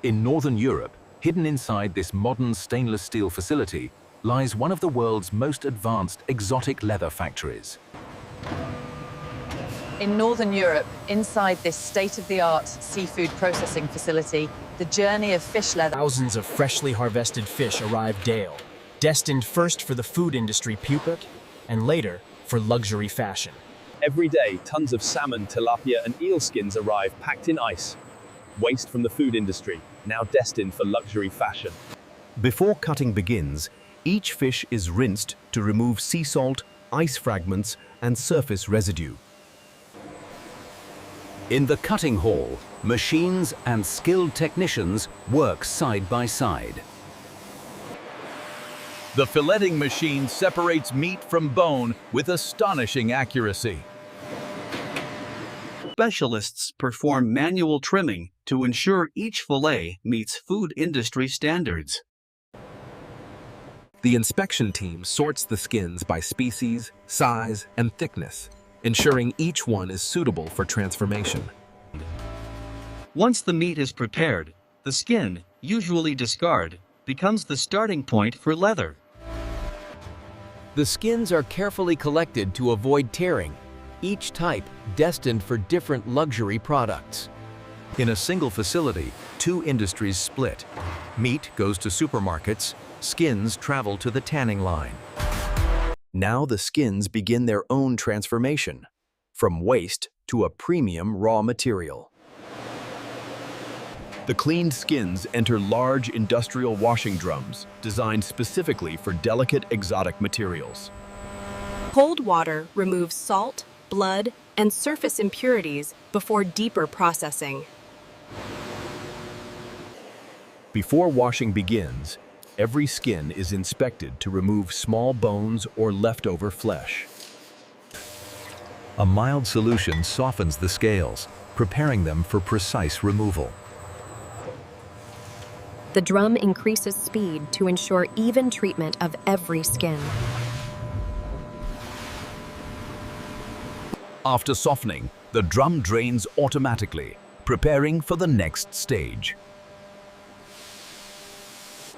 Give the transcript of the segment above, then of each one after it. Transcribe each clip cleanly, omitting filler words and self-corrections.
In Northern Europe, hidden inside this modern stainless steel facility, lies one of the world's most advanced exotic leather factories. In Northern Europe, inside this state-of-the-art seafood processing facility, the journey of fish leather. Thousands of freshly harvested fish arrive daily, destined first for the food industry pupa and later for luxury fashion. Every day, tons of salmon, tilapia, and eel skins arrive packed in ice. Waste from the food industry, now destined for luxury fashion. Before cutting begins, each fish is rinsed to remove sea salt, ice fragments, and surface residue. In the cutting hall, machines and skilled technicians work side by side. The filleting machine separates meat from bone with astonishing accuracy. Specialists perform manual trimming to ensure each fillet meets food industry standards. The inspection team sorts the skins by species, size, and thickness, ensuring each one is suitable for transformation. Once the meat is prepared, the skin, usually discarded, becomes the starting point for leather. The skins are carefully collected to avoid tearing, each type destined for different luxury products. In a single facility, two industries split. Meat goes to supermarkets, skins travel to the tanning line. Now the skins begin their own transformation, from waste to a premium raw material. The cleaned skins enter large industrial washing drums designed specifically for delicate exotic materials. Cold water removes salt, blood, and surface impurities before deeper processing. Before washing begins, every skin is inspected to remove small bones or leftover flesh. A mild solution softens the scales, preparing them for precise removal. The drum increases speed to ensure even treatment of every skin. After softening, the drum drains automatically, preparing for the next stage.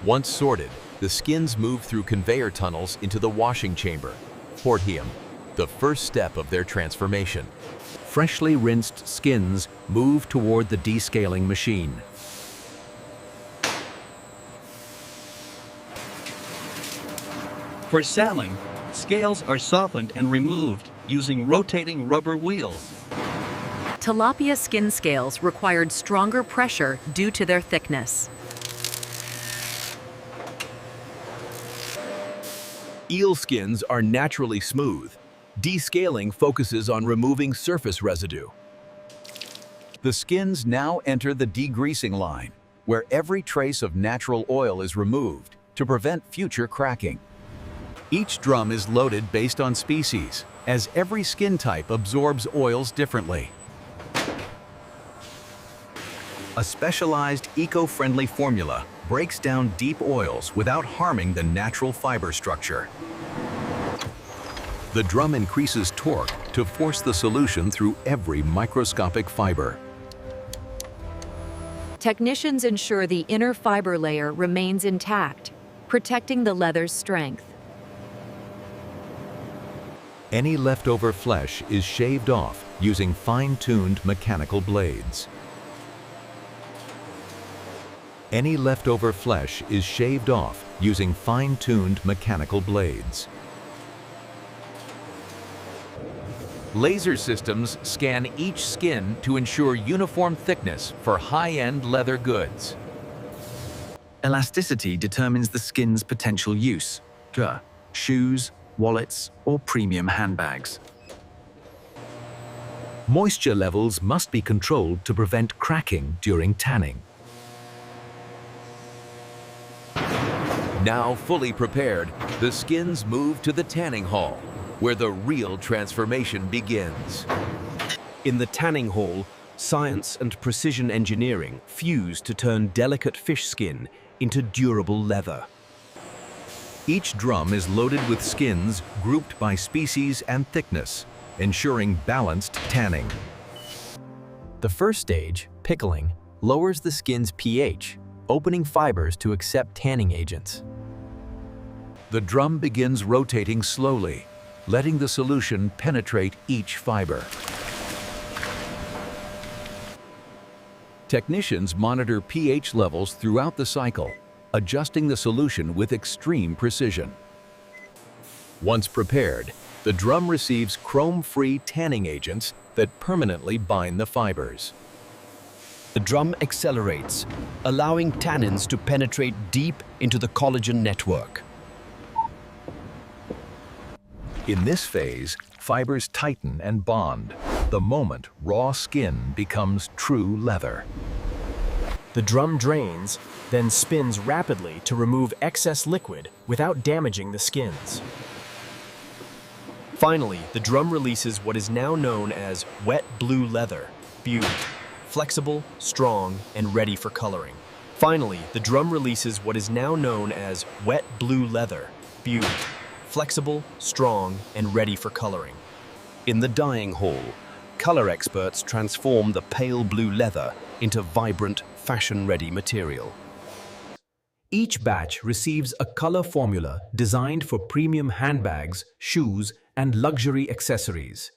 Once sorted, the skins move through conveyor tunnels into the washing chamber, portium, the first step of their transformation. Freshly rinsed skins move toward the descaling machine. For saling, scales are softened and removed using rotating rubber wheels. Tilapia skin scales required stronger pressure due to their thickness. Eel skins are naturally smooth. Descaling focuses on removing surface residue. The skins now enter the degreasing line, where every trace of natural oil is removed to prevent future cracking. Each drum is loaded based on species, as every skin type absorbs oils differently. A specialized eco-friendly formula breaks down deep oils without harming the natural fiber structure. The drum increases torque to force the solution through every microscopic fiber. Technicians ensure the inner fiber layer remains intact, protecting the leather's strength. Any leftover flesh is shaved off using fine-tuned mechanical blades. Any leftover flesh is shaved off using fine-tuned mechanical blades. Laser systems scan each skin to ensure uniform thickness for high-end leather goods. Elasticity determines the skin's potential use: shoes, wallets, or premium handbags. Moisture levels must be controlled to prevent cracking during tanning. Now fully prepared, the skins move to the tanning hall, where the real transformation begins. In the tanning hall, science and precision engineering fuse to turn delicate fish skin into durable leather. Each drum is loaded with skins grouped by species and thickness, ensuring balanced tanning. The first stage, pickling, lowers the skin's pH, opening fibers to accept tanning agents. The drum begins rotating slowly, letting the solution penetrate each fiber. Technicians monitor pH levels throughout the cycle, adjusting the solution with extreme precision. Once prepared, the drum receives chrome-free tanning agents that permanently bind the fibers. The drum accelerates, allowing tannins to penetrate deep into the collagen network. In this phase, fibers tighten and bond, the moment raw skin becomes true leather. The drum drains, then spins rapidly to remove excess liquid without damaging the skins. Finally, the drum releases what is now known as wet blue leather, beauty, flexible, strong, and ready for coloring. Finally, the drum releases what is now known as wet blue leather, beauty, flexible, strong, and ready for coloring. In the dyeing hall, color experts transform the pale blue leather into vibrant, fashion-ready material. Each batch receives a color formula designed for premium handbags, shoes, and luxury accessories.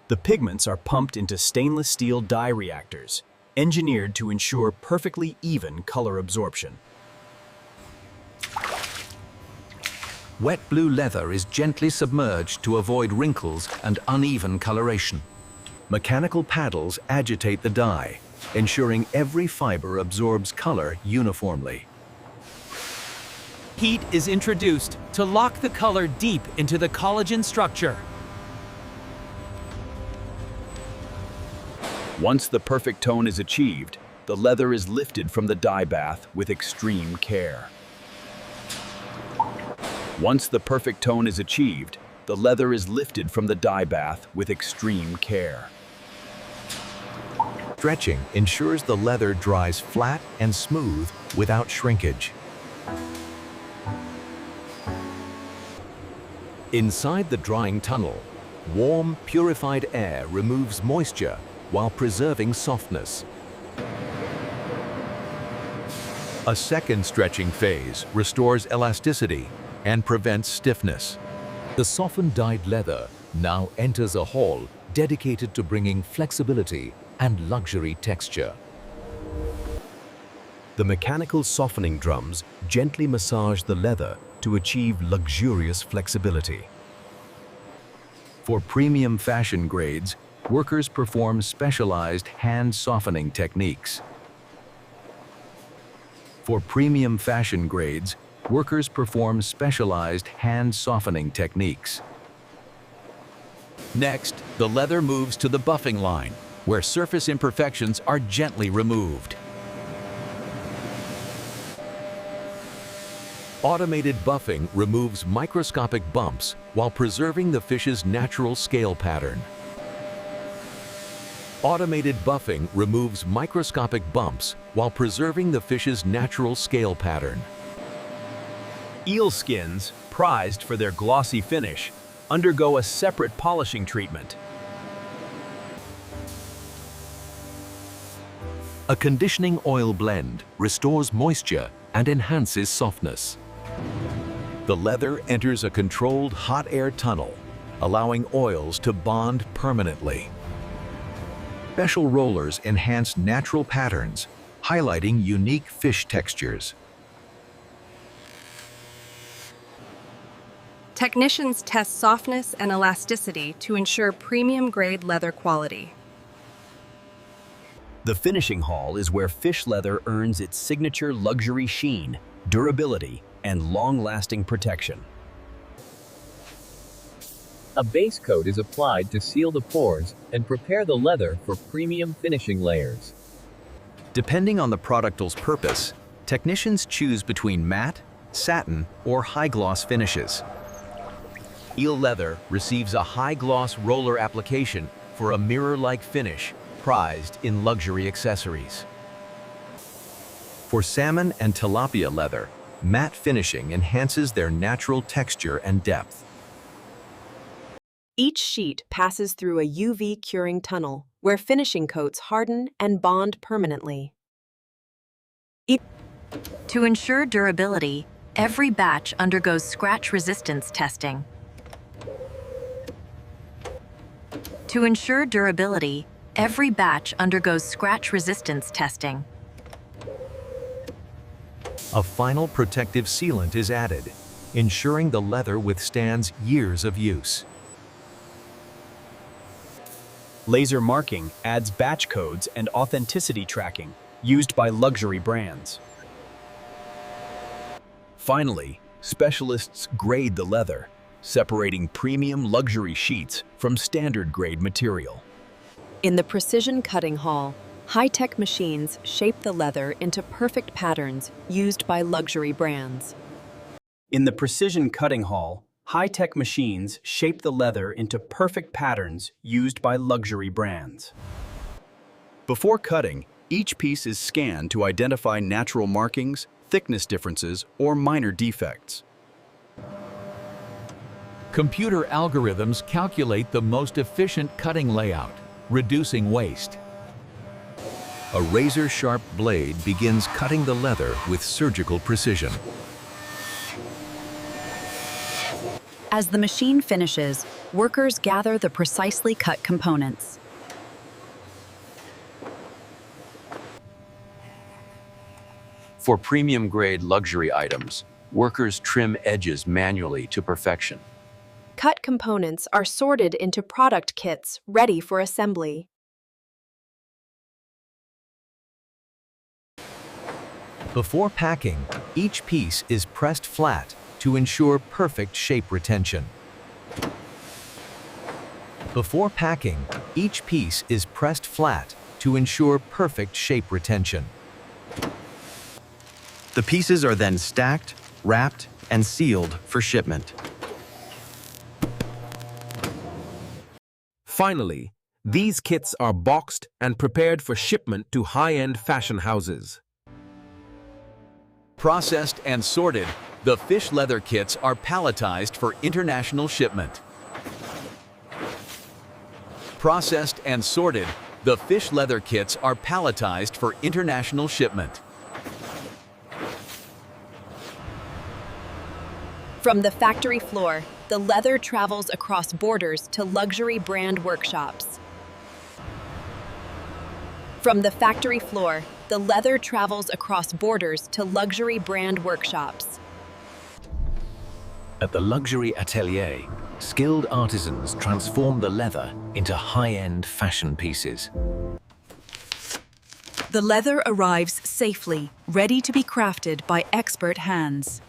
The pigments are pumped into stainless steel dye reactors, engineered to ensure perfectly even color absorption. Wet blue leather is gently submerged to avoid wrinkles and uneven coloration. Mechanical paddles agitate the dye, ensuring every fiber absorbs color uniformly. Heat is introduced to lock the color deep into the collagen structure. Once the perfect tone is achieved, the leather is lifted from the dye bath with extreme care. Once the perfect tone is achieved, the leather is lifted from the dye bath with extreme care. Stretching ensures the leather dries flat and smooth without shrinkage. Inside the drying tunnel, warm, purified air removes moisture while preserving softness. A second stretching phase restores elasticity and prevents stiffness. The softened dyed leather now enters a hall dedicated to bringing flexibility and luxury texture. The mechanical softening drums gently massage the leather to achieve luxurious flexibility. For premium fashion grades, workers perform specialized hand softening techniques. For premium fashion grades, workers perform specialized hand softening techniques. Next, the leather moves to the buffing line, where surface imperfections are gently removed. Automated buffing removes microscopic bumps while preserving the fish's natural scale pattern. Automated buffing removes microscopic bumps while preserving the fish's natural scale pattern. Eel skins, prized for their glossy finish, undergo a separate polishing treatment. A conditioning oil blend restores moisture and enhances softness. The leather enters a controlled hot air tunnel, allowing oils to bond permanently. Special rollers enhance natural patterns, highlighting unique fish textures. Technicians test softness and elasticity to ensure premium-grade leather quality. The finishing hall is where fish leather earns its signature luxury sheen, durability, and long-lasting protection. A base coat is applied to seal the pores and prepare the leather for premium finishing layers. Depending on the product's purpose, technicians choose between matte, satin, or high-gloss finishes. Eel leather receives a high-gloss roller application for a mirror-like finish, prized in luxury accessories. For salmon and tilapia leather, matte finishing enhances their natural texture and depth. Each sheet passes through a UV curing tunnel, where finishing coats harden and bond permanently. To ensure durability, every batch undergoes scratch resistance testing. To ensure durability, every batch undergoes scratch resistance testing. A final protective sealant is added, ensuring the leather withstands years of use. Laser marking adds batch codes and authenticity tracking used by luxury brands. Finally, specialists grade the leather, separating premium luxury sheets from standard grade material. In the precision cutting hall, high-tech machines shape the leather into perfect patterns used by luxury brands. In the precision cutting hall, high-tech machines shape the leather into perfect patterns used by luxury brands. Before cutting, each piece is scanned to identify natural markings, thickness differences, or minor defects. Computer algorithms calculate the most efficient cutting layout, reducing waste. A razor-sharp blade begins cutting the leather with surgical precision. As the machine finishes, workers gather the precisely cut components. For premium-grade luxury items, workers trim edges manually to perfection. Cut components are sorted into product kits ready for assembly. Before packing, each piece is pressed flat to ensure perfect shape retention. Before packing, each piece is pressed flat to ensure perfect shape retention. The pieces are then stacked, wrapped, and sealed for shipment. Finally, these kits are boxed and prepared for shipment to high-end fashion houses. Processed and sorted, the fish leather kits are palletized for international shipment. Processed and sorted, the fish leather kits are palletized for international shipment. From the factory floor, the leather travels across borders to luxury brand workshops. From the factory floor, the leather travels across borders to luxury brand workshops. At the luxury atelier, skilled artisans transform the leather into high-end fashion pieces. The leather arrives safely, ready to be crafted by expert hands.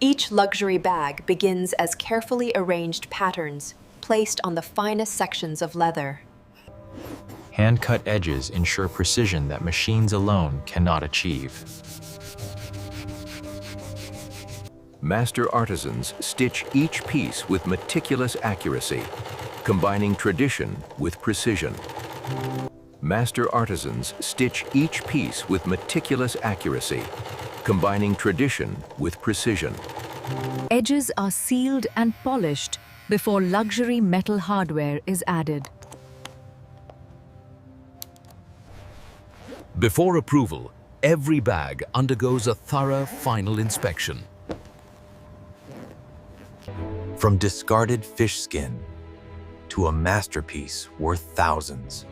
Each luxury bag begins as carefully arranged patterns placed on the finest sections of leather. Hand-cut edges ensure precision that machines alone cannot achieve. Master artisans stitch each piece with meticulous accuracy, combining tradition with precision. Master artisans stitch each piece with meticulous accuracy, combining tradition with precision. Edges are sealed and polished before luxury metal hardware is added. Before approval, every bag undergoes a thorough final inspection. From discarded fish skin to a masterpiece worth thousands,